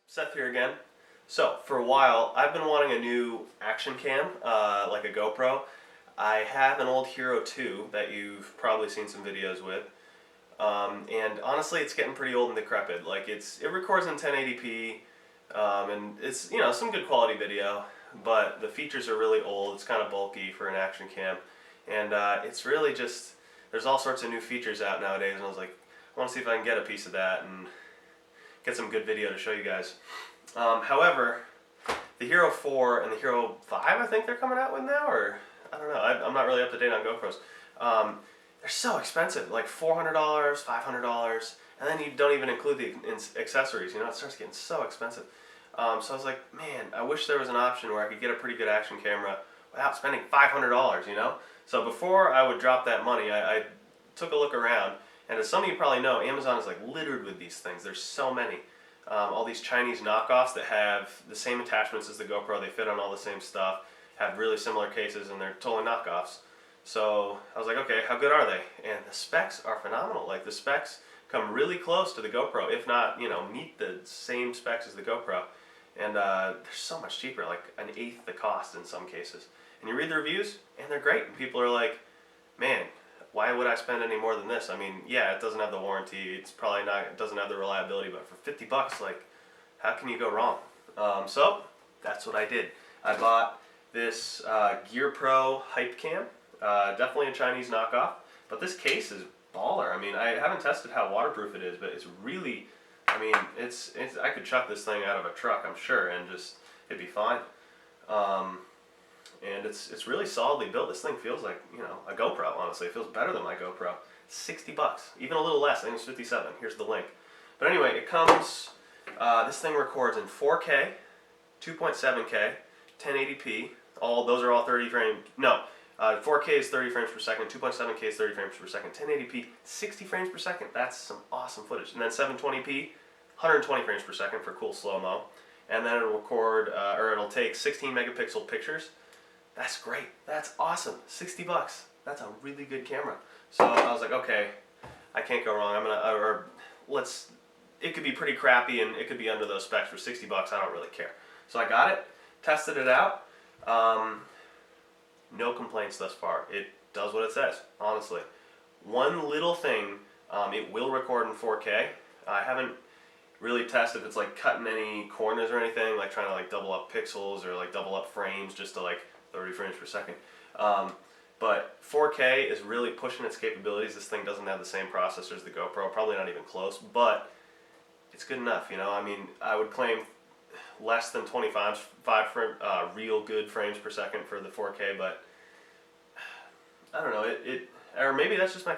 Seth here again. So, for a while, I've been wanting a new action cam, like a GoPro. I have an old Hero 2 that you've probably seen some videos with. And honestly, it's getting pretty old and decrepit. Like, it records in 1080p, and it's, you know, some good quality video, but the features are really old. It's kind of bulky for an action cam. And it's really just, there's all sorts of new features out nowadays, and I was like, I want to see if I can get a piece of that and get some good video to show you guys. However, the Hero 4 and the Hero 5, I think they're coming out with now, or I don't know. I'm not really up to date on GoPros. They're so expensive, like $400, $500, and then you don't even include the accessories. You know, it starts getting so expensive. So I was like, man, I wish there was an option where I could get a pretty good action camera without spending $500. You know. So before I would drop that money, I took a look around. And as some of you probably know, Amazon is like littered with these things. There's so many. All these Chinese knockoffs that have the same attachments as the GoPro. They fit on all the same stuff, have really similar cases, and they're totally knockoffs. So I was like, okay, how good are they? And the specs are phenomenal. Like, the specs come really close to the GoPro, if not, you know, meet the same specs as the GoPro. And they're so much cheaper, like an eighth the cost in some cases. And you read the reviews, and they're great. And people are like, man, why would I spend any more than this? I mean, yeah, it doesn't have the warranty. It's probably not, it doesn't have the reliability, but for 50 bucks, like, how can you go wrong? So that's what I did. I bought this GearPro hype cam, definitely a Chinese knockoff, but this case is baller. I mean, I haven't tested how waterproof it is, but it's really, I mean, it's I could chuck this thing out of a truck, I'm sure, and just, it'd be fine. And it's really solidly built. This thing feels like, you know, a GoPro, honestly. It feels better than my GoPro. 60 bucks, even a little less. I think it's 57. Here's the link. But anyway, it comes, this thing records in 4K, 2.7K, 1080p. Those are all 30 frames. No, 4K is 30 frames per second, 2.7K is 30 frames per second, 1080p, 60 frames per second. That's some awesome footage. And then 720p, 120 frames per second for cool slow-mo. And then it'll record, or it'll take 16 megapixel pictures. That's great. That's awesome. 60 bucks. That's a really good camera. So I was like, okay, I can't go wrong. It could be pretty crappy and it could be under those specs for 60 bucks. I don't really care. So I got it, tested it out. No complaints thus far. It does what it says, honestly. One little thing, it will record in 4K. I haven't really tested if it's like cutting any corners or anything, like trying to like double up pixels or like double up frames just to like 30 frames per second. But 4K is really pushing its capabilities. This thing doesn't have the same processor as the GoPro, probably not even close, but it's good enough, you know. I mean, I would claim less than 25 real good frames per second for the 4K, but I don't know, or maybe that's just my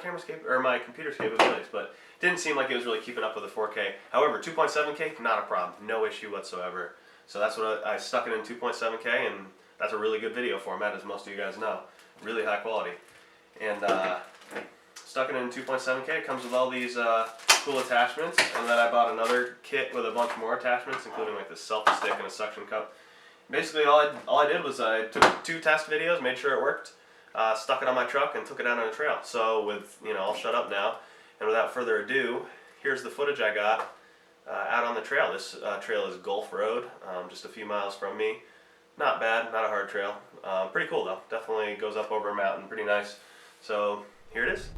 my computer's capabilities, but it didn't seem like it was really keeping up with the 4K. However, 2.7K, not a problem, no issue whatsoever. So that's what I stuck it in 2.7K, and that's a really good video format, as most of you guys know. Really high quality. And stuck it in 2.7K. It comes with all these cool attachments. And then I bought another kit with a bunch more attachments, including like this selfie stick and a suction cup. Basically, all I did was I took 2 test videos, made sure it worked, stuck it on my truck, and took it out on a trail. So with, you know, I'll shut up now. And without further ado, here's the footage I got out on the trail. This trail is Gulf Road, just a few miles from me. Not bad, not a hard trail. Pretty cool though. Definitely goes up over a mountain, pretty nice. So here it is.